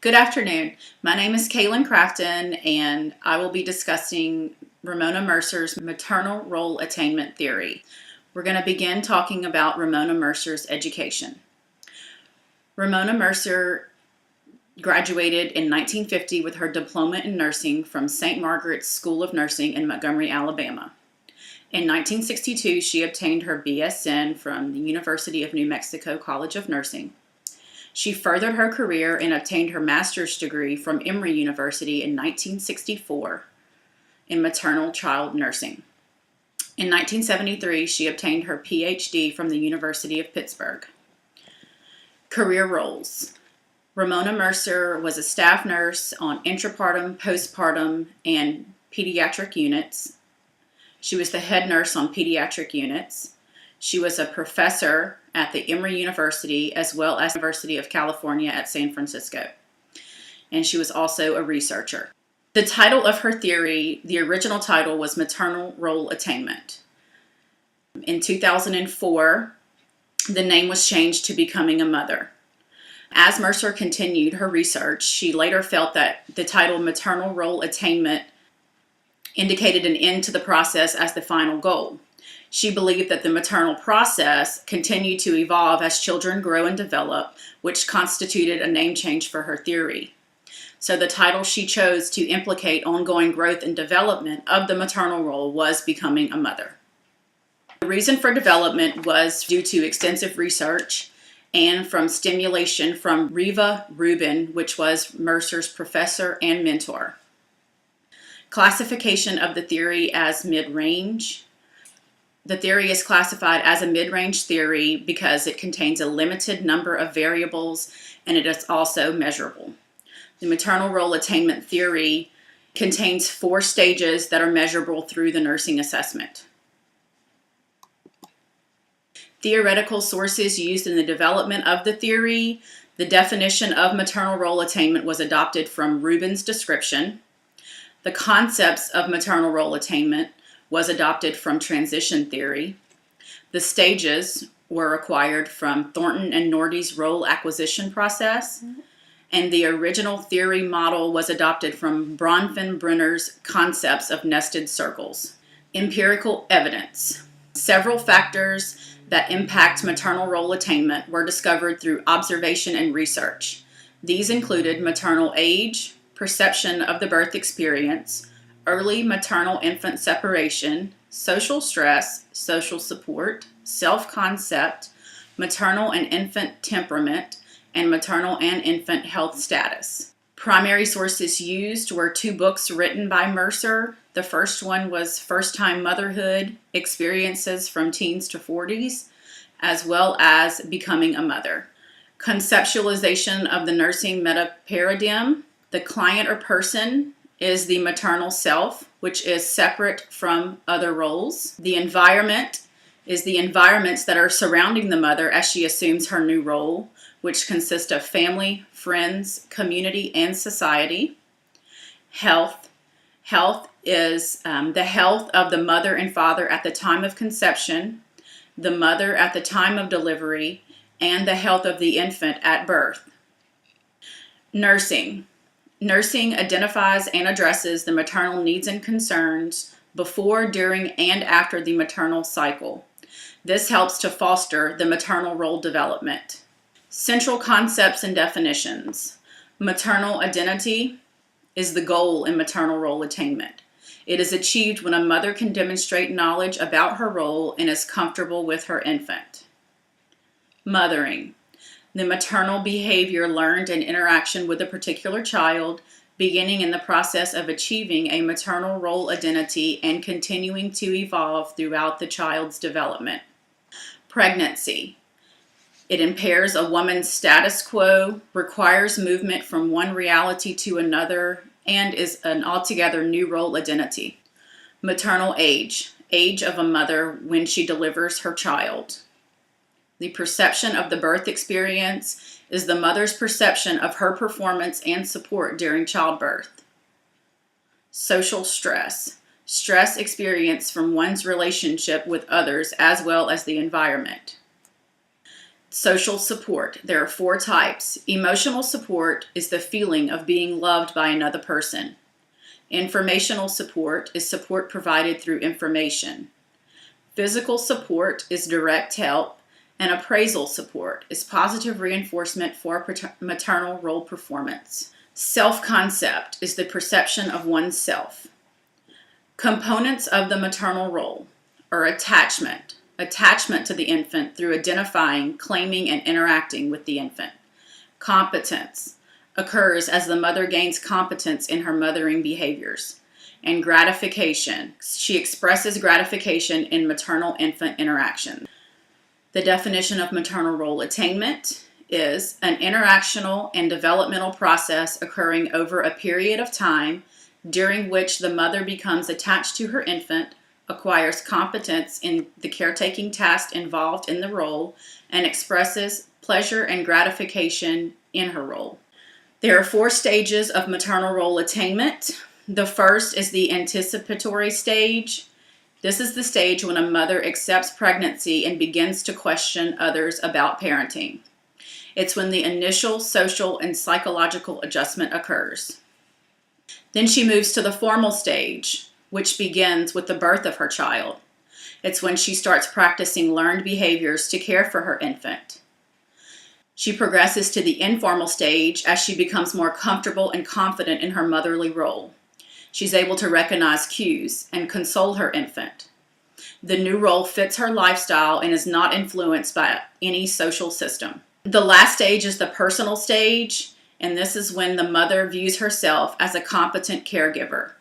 Good afternoon. My name is Kaylan Crafton, and I will be discussing Ramona Mercer's maternal role attainment theory. We're going to begin talking about Ramona Mercer's education. Ramona Mercer graduated in 1950 with her diploma in nursing from St. Margaret's School of Nursing in Montgomery, Alabama. In 1962, she obtained her BSN from the University of New Mexico College of Nursing. She furthered her career and obtained her master's degree from Emory University in 1964 in maternal child nursing. In 1973, she obtained her PhD from the University of Pittsburgh. Career roles. Ramona Mercer was a staff nurse on intrapartum, postpartum, and pediatric units. She was the head nurse on pediatric units. She was a professor at the Emory University as well as the University of California at San Francisco. And she was also a researcher. The title of her theory, the original title, was Maternal Role Attainment. In 2004, the name was changed to Becoming a Mother. As Mercer continued her research, she later felt that the title Maternal Role Attainment indicated an end to the process as the final goal. She believed that the maternal process continued to evolve as children grow and develop, which constituted a name change for her theory. So the title she chose to implicate ongoing growth and development of the maternal role was Becoming a Mother. The reason for development was due to extensive research and from stimulation from Reva Rubin, which was Mercer's professor and mentor. Classification of the theory as mid-range. The theory is classified as a mid-range theory because it contains a limited number of variables and it is also measurable. The maternal role attainment theory contains 4 stages that are measurable through the nursing assessment. Theoretical sources used in the development of the theory. The definition of maternal role attainment was adopted from Rubin's description. The concepts of maternal role attainment was adopted from transition theory. The stages were acquired from Thornton and Nordy's role acquisition process. And the original theory model was adopted from Bronfenbrenner's concepts of nested circles. Empirical evidence. Several factors that impact maternal role attainment were discovered through observation and research. These included maternal age, perception of the birth experience, early maternal-infant separation, social stress, social support, self-concept, maternal and infant temperament, and maternal and infant health status. Primary sources used were 2 books written by Mercer. The first one was First-Time Motherhood, Experiences from Teens to 40s, as well as Becoming a Mother. Conceptualization of the nursing meta-paradigm. The client or person is the maternal self, which is separate from other roles. The environment is the environments that are surrounding the mother as she assumes her new role, which consists of family, friends, community, and society. Health. Health is the health of the mother and father at the time of conception, the mother at the time of delivery, and the health of the infant at birth. Nursing. Nursing identifies and addresses the maternal needs and concerns before, during, and after the maternal cycle. This helps to foster the maternal role development. Central concepts and definitions. Maternal identity is the goal in maternal role attainment. It is achieved when a mother can demonstrate knowledge about her role and is comfortable with her infant. Mothering. The maternal behavior learned in interaction with a particular child, beginning in the process of achieving a maternal role identity and continuing to evolve throughout the child's development. Pregnancy. It impairs a woman's status quo, requires movement from one reality to another, and is an altogether new role identity. Maternal age. Age of a mother when she delivers her child. The perception of the birth experience is the mother's perception of her performance and support during childbirth. Social stress. Stress experienced from one's relationship with others as well as the environment. Social support. There are 4 types. Emotional support is the feeling of being loved by another person. Informational support is support provided through information. Physical support is direct help, and appraisal support is positive reinforcement for maternal role performance. Self-concept is the perception of oneself. Components of the maternal role are attachment to the infant through identifying, claiming, and interacting with the infant. Competence occurs as the mother gains competence in her mothering behaviors. And gratification. She expresses gratification in maternal-infant interaction. The definition of maternal role attainment is an interactional and developmental process occurring over a period of time during which the mother becomes attached to her infant, acquires competence in the caretaking task involved in the role, and expresses pleasure and gratification in her role. There are 4 stages of maternal role attainment. The first is the anticipatory stage. This is the stage when a mother accepts pregnancy and begins to question others about parenting. It's when the initial social and psychological adjustment occurs. Then she moves to the formal stage, which begins with the birth of her child. It's when she starts practicing learned behaviors to care for her infant. She progresses to the informal stage as she becomes more comfortable and confident in her motherly role. She's able to recognize cues and console her infant. The new role fits her lifestyle and is not influenced by any social system. The last stage is the personal stage, and this is when the mother views herself as a competent caregiver.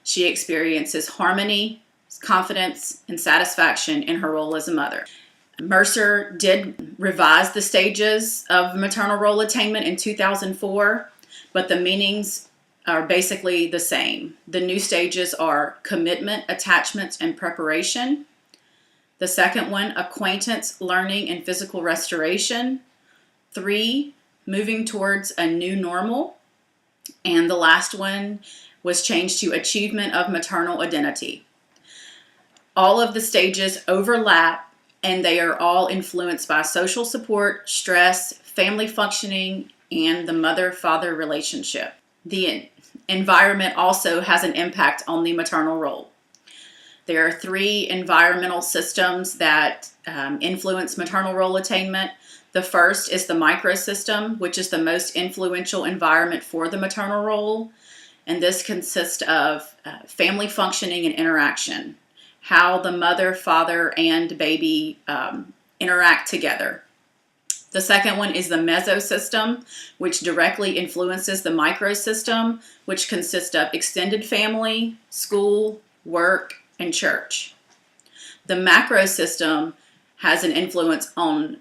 She experiences harmony, confidence, and satisfaction in her role as a mother. Mercer did revise the stages of maternal role attainment in 2004, but the meanings are basically the same. The new stages are commitment, attachment, and preparation. The second one, acquaintance, learning, and physical restoration. 3, moving towards a new normal. And the last one was changed to achievement of maternal identity. All of the stages overlap, and they are all influenced by social support, stress, family functioning, and the mother-father relationship. The environment also has an impact on the maternal role. There are 3 environmental systems that influence maternal role attainment. The first is the microsystem, which is the most influential environment for the maternal role. And this consists of family functioning and interaction, how the mother, father, and baby interact together. The second one is the mesosystem, which directly influences the microsystem, which consists of extended family, school, work, and church. The macrosystem has an influence on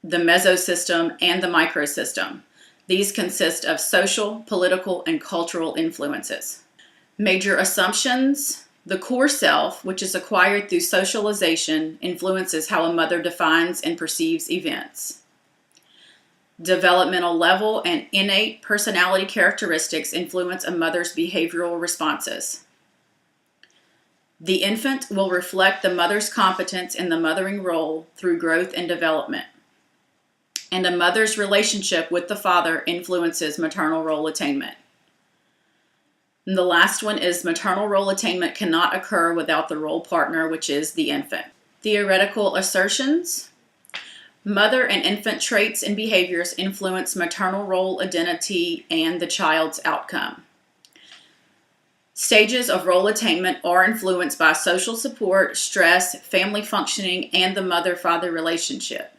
the mesosystem and the microsystem. These consist of social, political, and cultural influences. Major assumptions. The core self, which is acquired through socialization, influences how a mother defines and perceives events. Developmental level and innate personality characteristics influence a mother's behavioral responses. The infant will reflect the mother's competence in the mothering role through growth and development. And a mother's relationship with the father influences maternal role attainment. And the last one is maternal role attainment cannot occur without the role partner, which is the infant. Theoretical assertions. Mother and infant traits and behaviors influence maternal role identity and the child's outcome. Stages of role attainment are influenced by social support, stress, family functioning, and the mother-father relationship.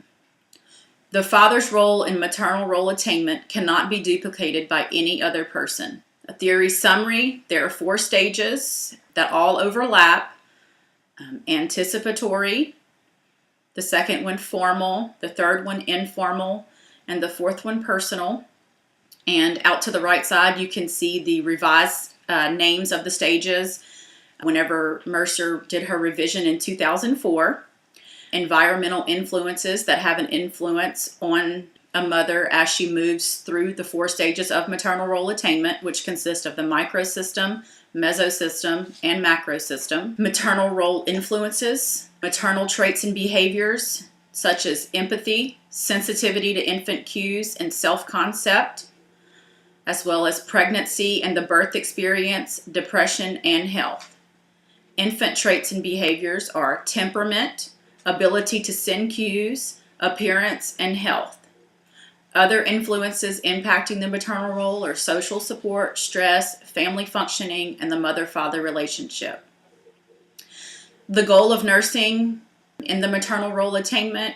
The father's role in maternal role attainment cannot be duplicated by any other person. A theory summary, there are 4 stages that all overlap. Anticipatory, the second one formal, the third one informal, and the fourth one personal. And out to the right side, you can see the revised names of the stages whenever Mercer did her revision in 2004. Environmental influences that have an influence on a mother as she moves through the 4 stages of maternal role attainment, which consist of the microsystem, mesosystem, and macrosystem. Maternal role influences, maternal traits and behaviors. such as empathy, sensitivity to infant cues, and self-concept, as well as pregnancy and the birth experience, depression, and health. Infant traits and behaviors are temperament, ability to send cues, appearance, and health. Other influences impacting the maternal role are social support, stress, family functioning, and the mother-father relationship. The goal of nursing in the maternal role attainment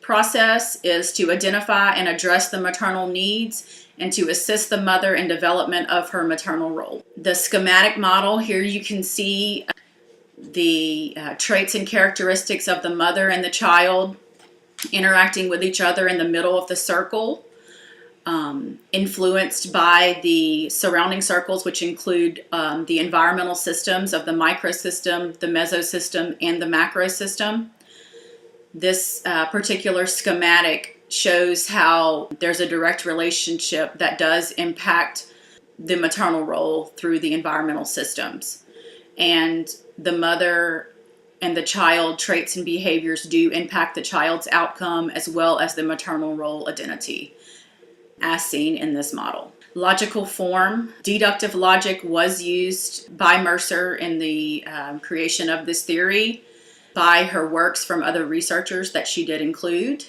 process is to identify and address the maternal needs and to assist the mother in development of her maternal role. The schematic model, here you can see the traits and characteristics of the mother and the child interacting with each other in the middle of the circle, influenced by the surrounding circles, which include the environmental systems of the microsystem, the mesosystem, and the macrosystem. This particular schematic shows how there's a direct relationship that does impact the maternal role through the environmental systems. And the mother and the child traits and behaviors do impact the child's outcome as well as the maternal role identity, as seen in this model. Logical form. Deductive logic was used by Mercer in the creation of this theory by her works from other researchers that she did include.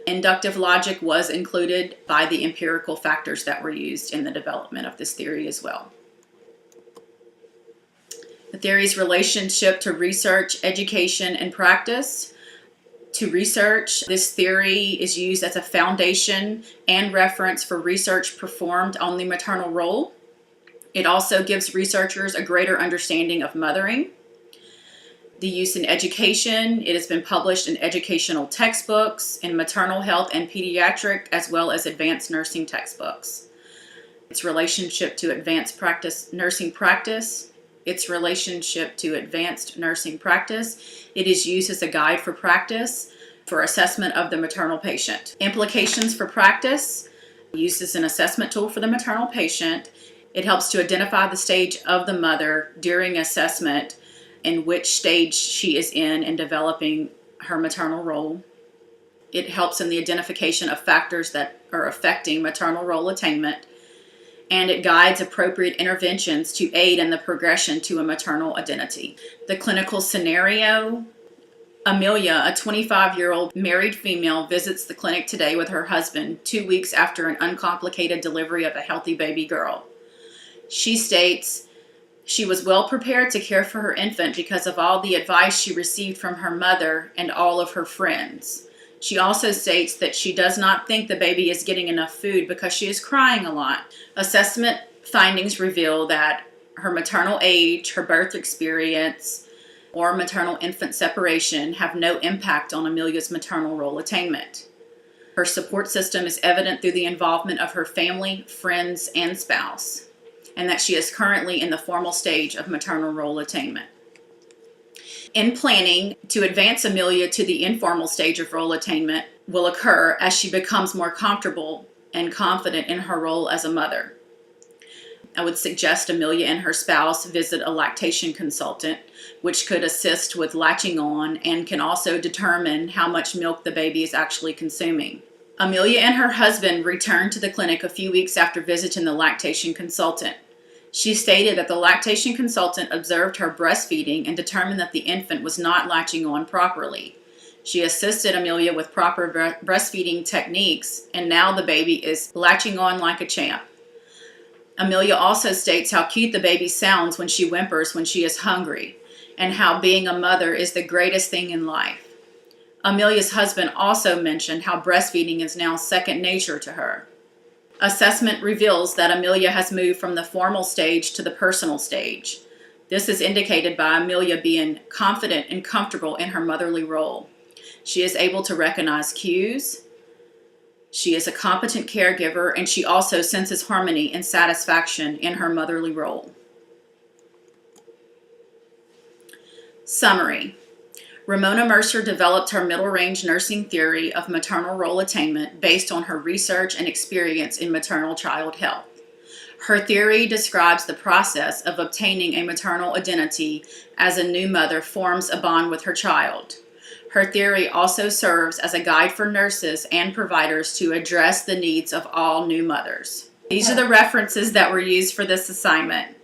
Inductive logic was included by the empirical factors that were used in the development of this theory as well. The theory's relationship to research, education, and practice. To research, this theory is used as a foundation and reference for research performed on the maternal role. It also gives researchers a greater understanding of mothering. The use in education, it has been published in educational textbooks, in maternal health and pediatric, as well as advanced nursing textbooks. Its relationship to advanced nursing practice. Its relationship to advanced nursing practice. It is used as a guide for practice for assessment of the maternal patient. Implications for practice. Used as an assessment tool for the maternal patient. It helps to identify the stage of the mother during assessment and which stage she is in developing her maternal role. It helps in the identification of factors that are affecting maternal role attainment. And it guides appropriate interventions to aid in the progression to a maternal identity. The clinical scenario. Amelia, a 25-year-old married female, visits the clinic today with her husband 2 weeks after an uncomplicated delivery of a healthy baby girl. She states she was well prepared to care for her infant because of all the advice she received from her mother and all of her friends. She also states that she does not think the baby is getting enough food because she is crying a lot. Assessment findings reveal that her maternal age, her birth experience, or maternal infant separation have no impact on Amelia's maternal role attainment. Her support system is evident through the involvement of her family, friends, and spouse, and that she is currently in the formal stage of maternal role attainment. In planning, to advance Amelia to the informal stage of role attainment will occur as she becomes more comfortable and confident in her role as a mother. I would suggest Amelia and her spouse visit a lactation consultant, which could assist with latching on and can also determine how much milk the baby is actually consuming. Amelia and her husband returned to the clinic a few weeks after visiting the lactation consultant. She stated that the lactation consultant observed her breastfeeding and determined that the infant was not latching on properly. She assisted Amelia with proper breastfeeding techniques, and now the baby is latching on like a champ. Amelia also states how cute the baby sounds when she whimpers when she is hungry, and how being a mother is the greatest thing in life. Amelia's husband also mentioned how breastfeeding is now second nature to her. Assessment reveals that Amelia has moved from the formal stage to the personal stage. This is indicated by Amelia being confident and comfortable in her motherly role. She is able to recognize cues. She is a competent caregiver, and she also senses harmony and satisfaction in her motherly role. Summary. Ramona Mercer developed her middle-range nursing theory of maternal role attainment based on her research and experience in maternal child health. Her theory describes the process of obtaining a maternal identity as a new mother forms a bond with her child. Her theory also serves as a guide for nurses and providers to address the needs of all new mothers. These are the references that were used for this assignment.